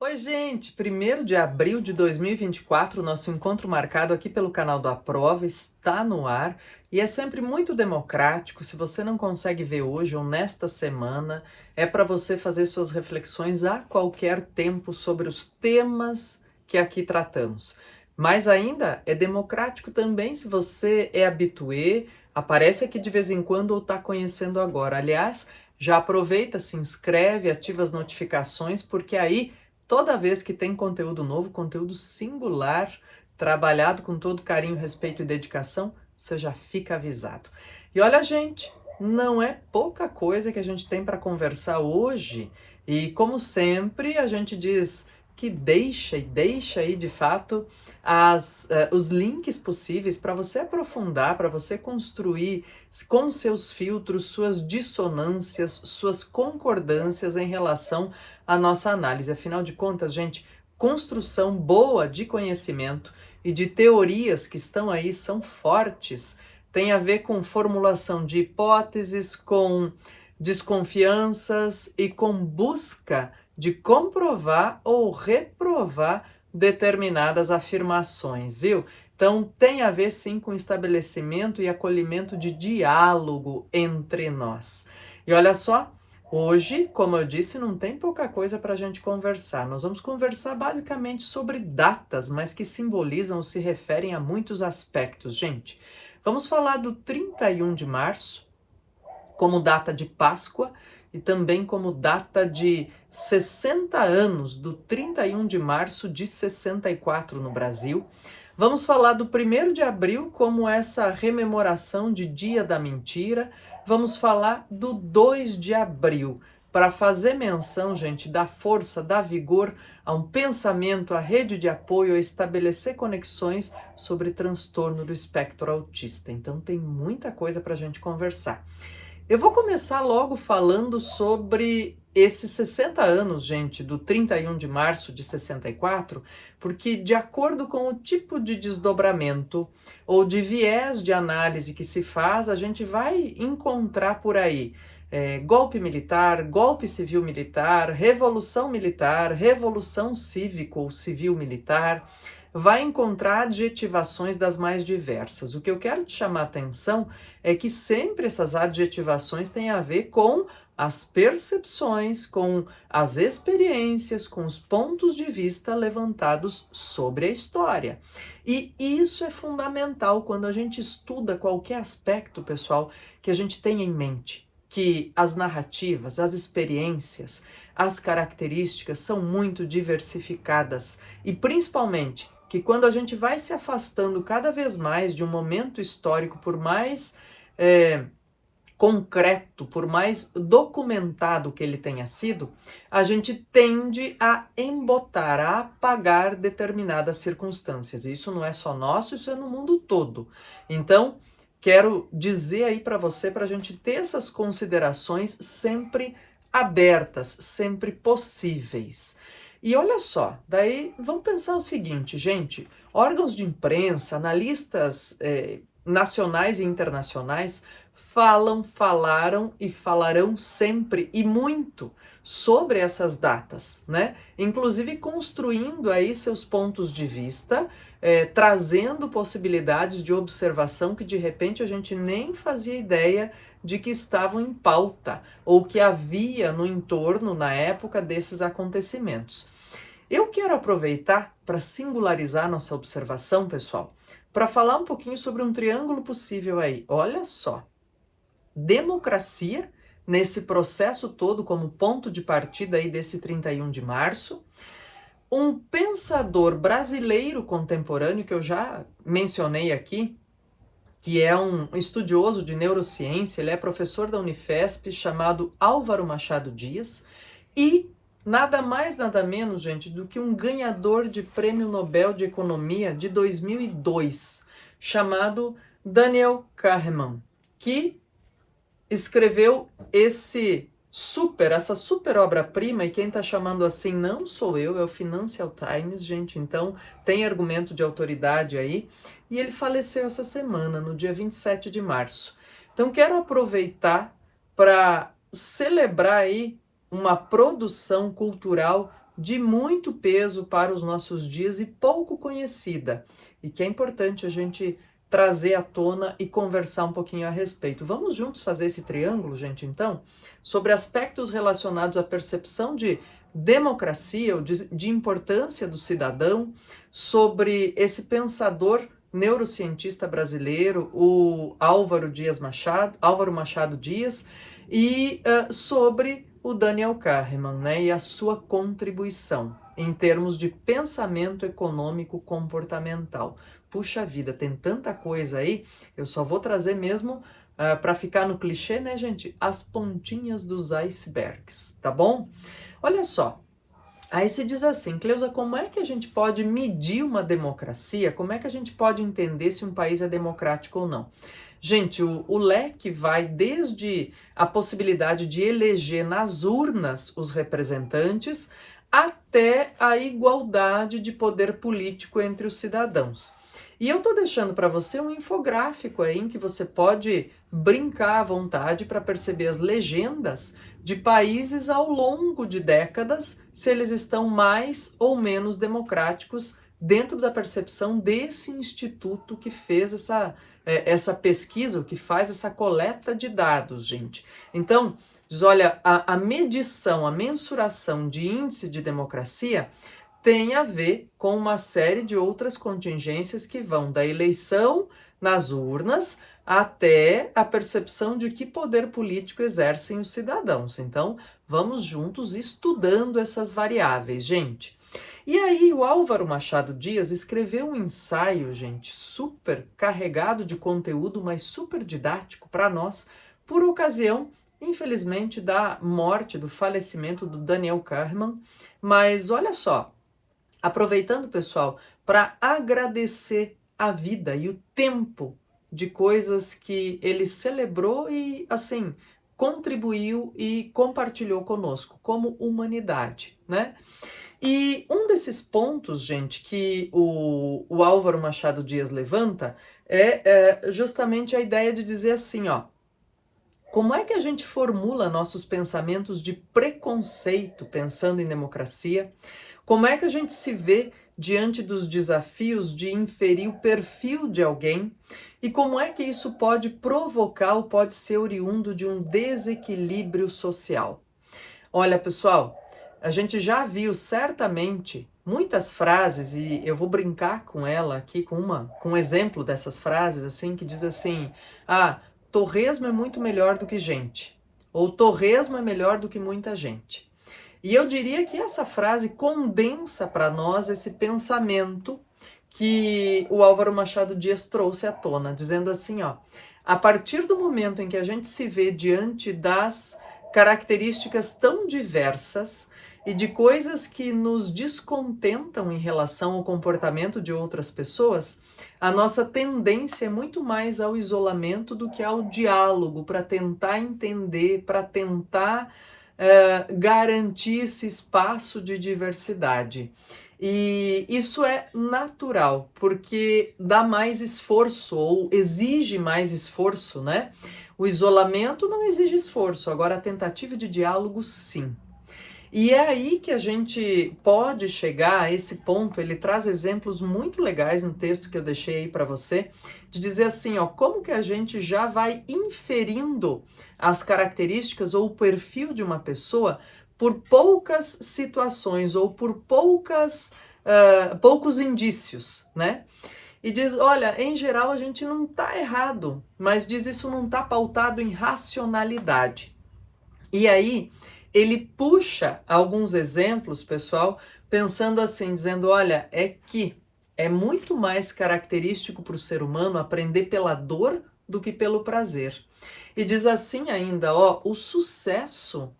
Oi, gente! 1º de abril de 2024, nosso encontro marcado aqui pelo canal do Aprova está no ar e é sempre muito democrático. Se você não consegue ver hoje ou nesta semana, é para você fazer suas reflexões a qualquer tempo sobre os temas que aqui tratamos. Mais ainda, é democrático também se você é habituê, aparece aqui de vez em quando ou está conhecendo agora. Aliás, já aproveita, se inscreve, ativa as notificações, porque aí toda vez que tem conteúdo novo, conteúdo singular, trabalhado com todo carinho, respeito e dedicação, você já fica avisado. E olha, gente, não é pouca coisa que a gente tem para conversar hoje. E como sempre, a gente diz que deixa aí de fato os links possíveis para você aprofundar, para você construir com seus filtros, suas dissonâncias, suas concordâncias em relação à nossa análise. Afinal de contas, gente, construção boa de conhecimento e de teorias que estão aí são fortes, tem a ver com formulação de hipóteses, com desconfianças e com busca de comprovar ou reprovar determinadas afirmações, viu? Então tem a ver sim com estabelecimento e acolhimento de diálogo entre nós. E olha só, hoje, como eu disse, não tem pouca coisa para a gente conversar. Nós vamos conversar basicamente sobre datas, mas que simbolizam ou se referem a muitos aspectos, gente. Vamos falar do 31 de março como data de Páscoa e também como data de 60 anos do 31 de março de 64 no Brasil. Vamos falar do 1º de abril como essa rememoração de Dia da Mentira. Vamos falar do 2 de abril, para fazer menção, gente, da força, da vigor, a um pensamento, a rede de apoio, a estabelecer conexões sobre transtorno do espectro autista. Então tem muita coisa para a gente conversar. Eu vou começar logo falando sobre esses 60 anos, gente, do 31 de março de 64, porque de acordo com o tipo de desdobramento ou de viés de análise que se faz, a gente vai encontrar por aí golpe militar, golpe civil-militar, revolução cívico ou civil-militar, vai encontrar adjetivações das mais diversas. O que eu quero te chamar a atenção é que sempre essas adjetivações têm a ver com as percepções, com as experiências, com os pontos de vista levantados sobre a história. E isso é fundamental quando a gente estuda qualquer aspecto, pessoal, que a gente tenha em mente que as narrativas, as experiências, as características são muito diversificadas e principalmente que quando a gente vai se afastando cada vez mais de um momento histórico, por mais concreto, por mais documentado que ele tenha sido, a gente tende a embotar, a apagar determinadas circunstâncias. E isso não é só nosso, isso é no mundo todo. Então, quero dizer aí para você, para a gente ter essas considerações sempre abertas, sempre possíveis. E olha só, daí vamos pensar o seguinte, gente, órgãos de imprensa, analistas nacionais e internacionais falaram e falarão sempre e muito sobre essas datas, né? Inclusive construindo aí seus pontos de vista, trazendo possibilidades de observação que de repente a gente nem fazia ideia de que estavam em pauta ou que havia no entorno na época desses acontecimentos. Eu quero aproveitar para singularizar nossa observação, pessoal, para falar um pouquinho sobre um triângulo possível aí. Olha só, democracia nesse processo todo como ponto de partida aí desse 31 de março, um pensador brasileiro contemporâneo que eu já mencionei aqui, que é um estudioso de neurociência, ele é professor da Unifesp, chamado Álvaro Machado Dias, e nada mais, nada menos, gente, do que um ganhador de Prêmio Nobel de Economia de 2002, chamado Daniel Kahneman, que escreveu essa super obra-prima, e quem está chamando assim não sou eu, é o Financial Times, gente, então tem argumento de autoridade aí, e ele faleceu essa semana, no dia 27 de março. Então quero aproveitar para celebrar aí uma produção cultural de muito peso para os nossos dias e pouco conhecida, e que é importante a gente trazer à tona e conversar um pouquinho a respeito. Vamos juntos fazer esse triângulo, gente, então, sobre aspectos relacionados à percepção de democracia, ou de importância do cidadão, sobre esse pensador neurocientista brasileiro, o Álvaro Machado Dias, e sobre o Daniel Kahneman, né, e a sua contribuição em termos de pensamento econômico comportamental. Puxa vida, tem tanta coisa aí, eu só vou trazer mesmo para ficar no clichê, né, gente? As pontinhas dos icebergs, tá bom? Olha só, aí se diz assim, Cleusa, como é que a gente pode medir uma democracia? Como é que a gente pode entender se um país é democrático ou não? Gente, o leque vai desde a possibilidade de eleger nas urnas os representantes até a igualdade de poder político entre os cidadãos. E eu tô deixando para você um infográfico aí em que você pode brincar à vontade para perceber as legendas de países ao longo de décadas, se eles estão mais ou menos democráticos dentro da percepção desse instituto que fez essa pesquisa, o que faz essa coleta de dados, gente. Então, diz, olha, a medição, a mensuração de índice de democracia tem a ver com uma série de outras contingências que vão da eleição nas urnas até a percepção de que poder político exercem os cidadãos. Então, vamos juntos estudando essas variáveis, gente. E aí, o Álvaro Machado Dias escreveu um ensaio, gente, super carregado de conteúdo, mas super didático para nós, por ocasião, infelizmente, da morte, do falecimento do Daniel Kahneman. Mas olha só, aproveitando, pessoal, para agradecer a vida e o tempo de coisas que ele celebrou e, assim, contribuiu e compartilhou conosco, como humanidade, né? E um desses pontos, gente, que o Álvaro Machado Dias levanta é justamente a ideia de dizer assim, ó, como é que a gente formula nossos pensamentos de preconceito pensando em democracia? Como é que a gente se vê diante dos desafios de inferir o perfil de alguém? E como é que isso pode provocar ou pode ser oriundo de um desequilíbrio social? Olha, pessoal, a gente já viu certamente muitas frases, e eu vou brincar com ela aqui com um exemplo dessas frases, assim, que diz assim: torresmo é muito melhor do que gente, ou torresmo é melhor do que muita gente. E eu diria que essa frase condensa para nós esse pensamento que o Álvaro Machado Dias trouxe à tona, dizendo assim, ó, a partir do momento em que a gente se vê diante das características tão diversas e de coisas que nos descontentam em relação ao comportamento de outras pessoas, a nossa tendência é muito mais ao isolamento do que ao diálogo, para tentar entender, para tentar garantir esse espaço de diversidade. E isso é natural, porque dá mais esforço, ou exige mais esforço, né? O isolamento não exige esforço, agora a tentativa de diálogo, sim. E é aí que a gente pode chegar a esse ponto. Ele traz exemplos muito legais no texto que eu deixei aí para você, de dizer assim, ó, como que a gente já vai inferindo as características ou o perfil de uma pessoa por poucas situações ou por poucos indícios, né? E diz, olha, em geral a gente não está errado, mas diz isso não está pautado em racionalidade. E aí ele puxa alguns exemplos, pessoal, pensando assim, dizendo, olha, é que é muito mais característico para o ser humano aprender pela dor do que pelo prazer. E diz assim ainda, ó, o sucesso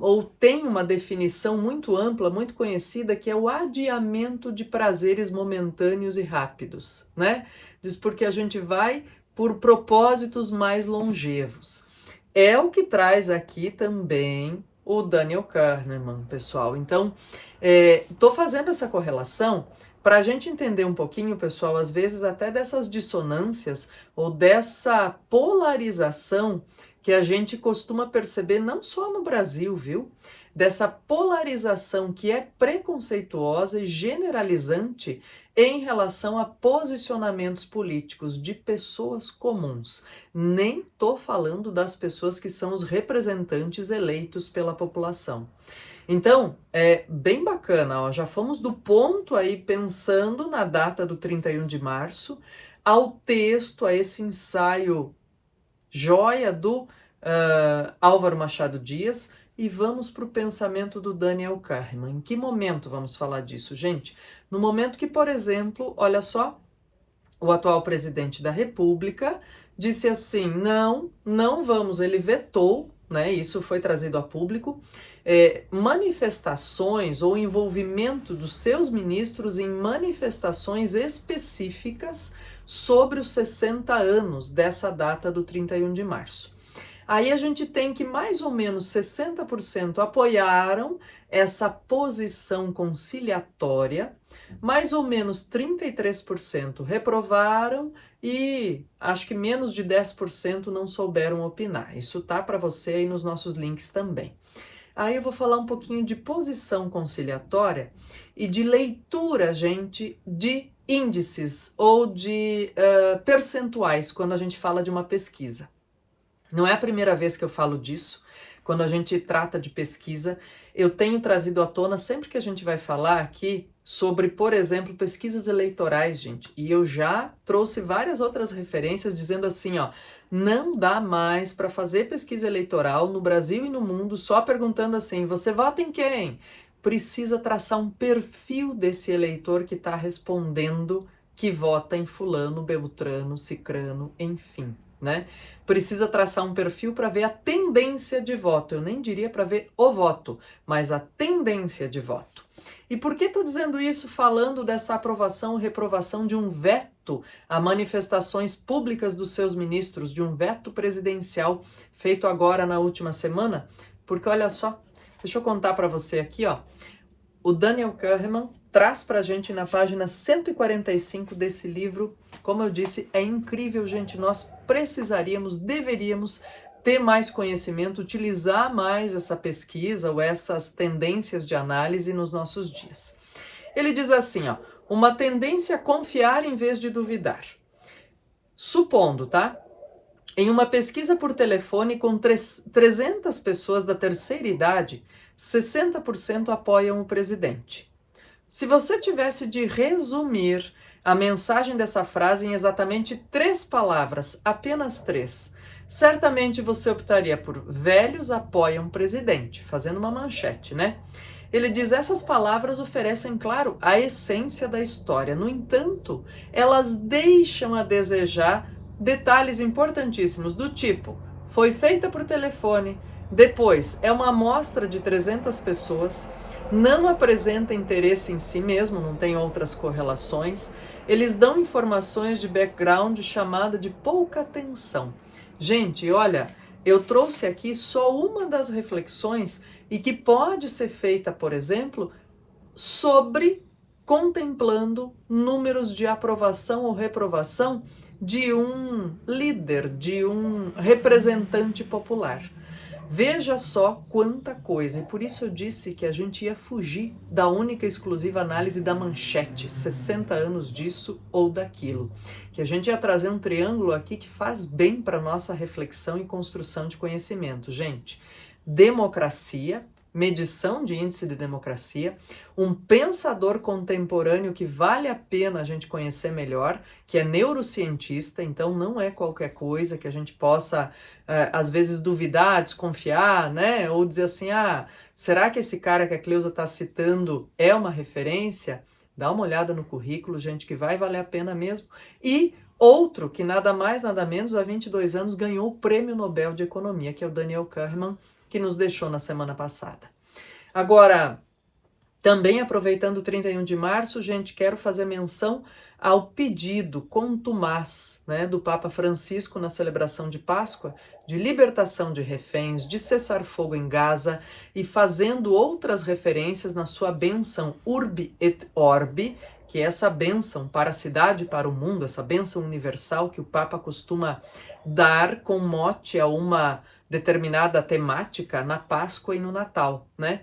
ou tem uma definição muito ampla, muito conhecida, que é o adiamento de prazeres momentâneos e rápidos, né? Diz porque a gente vai por propósitos mais longevos. É o que traz aqui também o Daniel Kahneman, pessoal. Então, tô fazendo essa correlação para a gente entender um pouquinho, pessoal, às vezes até dessas dissonâncias ou dessa polarização que a gente costuma perceber não só no Brasil, viu? dessa polarização que é preconceituosa e generalizante em relação a posicionamentos políticos de pessoas comuns. Nem tô falando das pessoas que são os representantes eleitos pela população. Então, é bem bacana, ó, já fomos do ponto aí pensando na data do 31 de março, ao texto, a esse ensaio joia do Álvaro Machado Dias, e vamos para o pensamento do Daniel Kahneman. Em que momento vamos falar disso, gente? No momento que, por exemplo, olha só, o atual presidente da República disse assim, não vamos, ele vetou, né, isso foi trazido a público, manifestações ou envolvimento dos seus ministros em manifestações específicas sobre os 60 anos dessa data do 31 de março. Aí a gente tem que mais ou menos 60% apoiaram essa posição conciliatória, mais ou menos 33% reprovaram e acho que menos de 10% não souberam opinar. Isso tá para você aí nos nossos links também. Aí eu vou falar um pouquinho de posição conciliatória e de leitura, gente, de índices ou de percentuais quando a gente fala de uma pesquisa. Não é a primeira vez que eu falo disso. Quando a gente trata de pesquisa, eu tenho trazido à tona sempre que a gente vai falar aqui sobre, por exemplo, pesquisas eleitorais, gente. E eu já trouxe várias outras referências dizendo assim, ó, não dá mais para fazer pesquisa eleitoral no Brasil e no mundo só perguntando assim, você vota em quem? Precisa traçar um perfil desse eleitor que está respondendo que vota em fulano, beltrano, cicrano, enfim. Né? Precisa traçar um perfil para ver a tendência de voto. Eu nem diria para ver o voto, mas a tendência de voto. E por que estou dizendo isso falando dessa aprovação ou reprovação de um veto a manifestações públicas dos seus ministros, de um veto presidencial feito agora na última semana? Porque olha só, deixa eu contar para você aqui, ó. O Daniel Kahneman traz para a gente na página 145 desse livro, como eu disse, é incrível, gente, nós precisaríamos, deveríamos ter mais conhecimento, utilizar mais essa pesquisa ou essas tendências de análise nos nossos dias. Ele diz assim, ó, uma tendência a confiar em vez de duvidar. Supondo, tá? Em uma pesquisa por telefone com 300 pessoas da terceira idade, 60% apoiam o presidente. Se você tivesse de resumir a mensagem dessa frase em exatamente 3 palavras, apenas 3, certamente você optaria por velhos apoiam o presidente, fazendo uma manchete, né? Ele diz, essas palavras oferecem, claro, a essência da história. No entanto, elas deixam a desejar detalhes importantíssimos do tipo, foi feita por telefone, depois é uma amostra de 300 pessoas, não apresenta interesse em si mesmo, não tem outras correlações, eles dão informações de background chamada de pouca atenção. Gente, olha, eu trouxe aqui só uma das reflexões e que pode ser feita, por exemplo, sobre contemplando números de aprovação ou reprovação de um líder, de um representante popular. Veja só quanta coisa, e por isso eu disse que a gente ia fugir da única e exclusiva análise da manchete, 60 anos disso ou daquilo. Que a gente ia trazer um triângulo aqui que faz bem para nossa reflexão e construção de conhecimento. Gente, democracia, medição de índice de democracia, um pensador contemporâneo que vale a pena a gente conhecer melhor, que é neurocientista, então não é qualquer coisa que a gente possa, às vezes, duvidar, desconfiar, né? Ou dizer assim, será que esse cara que a Cleusa está citando é uma referência? Dá uma olhada no currículo, gente, que vai valer a pena mesmo. E outro que nada mais, nada menos, há 22 anos ganhou o Prêmio Nobel de Economia, que é o Daniel Kahneman, que nos deixou na semana passada. Agora, também aproveitando o 31 de março, gente, quero fazer menção ao pedido contumaz, né, do Papa Francisco na celebração de Páscoa, de libertação de reféns, de cessar fogo em Gaza e fazendo outras referências na sua bênção Urbi et Orbi, que é essa bênção para a cidade e para o mundo, essa bênção universal que o Papa costuma dar com mote a uma determinada temática na Páscoa e no Natal, né?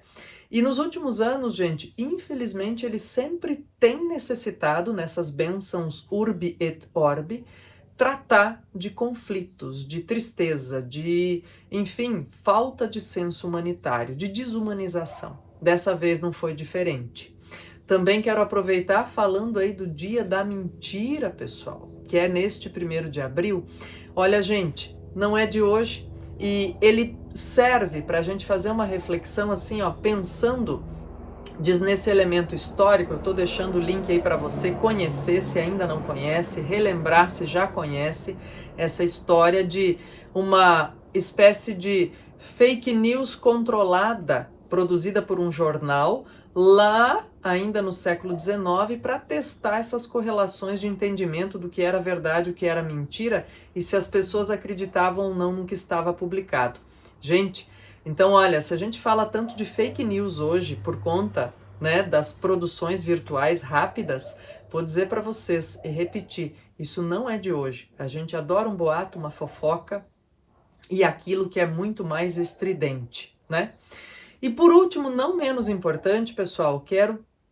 E nos últimos anos, gente, infelizmente ele sempre tem necessitado, nessas bênçãos Urbi et Orbi, tratar de conflitos, de tristeza, de, enfim, falta de senso humanitário, de desumanização. Dessa vez não foi diferente. Também quero aproveitar falando aí do Dia da Mentira, pessoal, que é neste 1º de abril. Olha, gente, não é de hoje e ele serve para a gente fazer uma reflexão assim, ó, pensando nesse elemento histórico. Eu estou deixando o link aí para você conhecer, se ainda não conhece, relembrar se já conhece essa história de uma espécie de fake news controlada, produzida por um jornal, lá ainda no século XIX, para testar essas correlações de entendimento do que era verdade, o que era mentira, e se as pessoas acreditavam ou não no que estava publicado. Gente, então olha, se a gente fala tanto de fake news hoje por conta, né, das produções virtuais rápidas, vou dizer para vocês e repetir, isso não é de hoje. A gente adora um boato, uma fofoca e aquilo que é muito mais estridente, né? E por último, não menos importante, pessoal,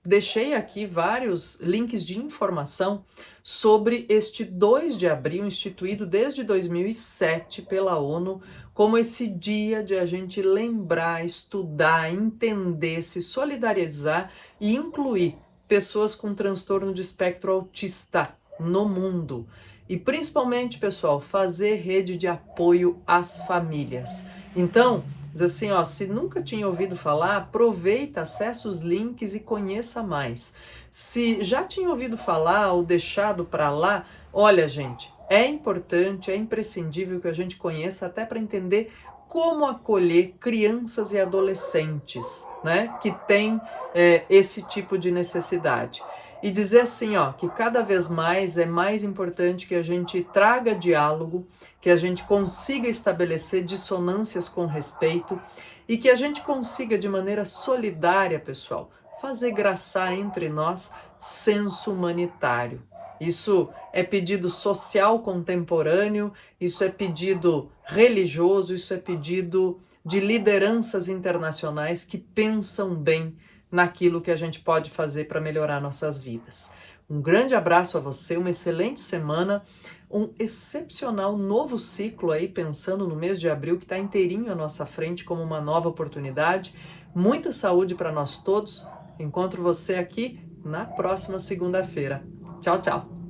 deixei aqui vários links de informação sobre este 2 de abril, instituído desde 2007 pela ONU, como esse dia de a gente lembrar, estudar, entender, se solidarizar e incluir pessoas com transtorno de espectro autista no mundo. E principalmente, pessoal, fazer rede de apoio às famílias. Então, diz assim, ó, se nunca tinha ouvido falar, aproveita, acessa os links e conheça mais. Se já tinha ouvido falar ou deixado para lá, olha, gente, é importante, é imprescindível que a gente conheça até para entender como acolher crianças e adolescentes, né, que têm esse tipo de necessidade. E dizer assim, ó, que cada vez mais é mais importante que a gente traga diálogo, que a gente consiga estabelecer dissonâncias com respeito e que a gente consiga, de maneira solidária, pessoal, fazer graçar entre nós senso humanitário. Isso é pedido social contemporâneo, isso é pedido religioso, isso é pedido de lideranças internacionais que pensam bem naquilo que a gente pode fazer para melhorar nossas vidas. Um grande abraço a você, uma excelente semana, um excepcional novo ciclo aí, pensando no mês de abril, que está inteirinho à nossa frente como uma nova oportunidade. Muita saúde para nós todos. Encontro você aqui na próxima segunda-feira. Tchau, tchau!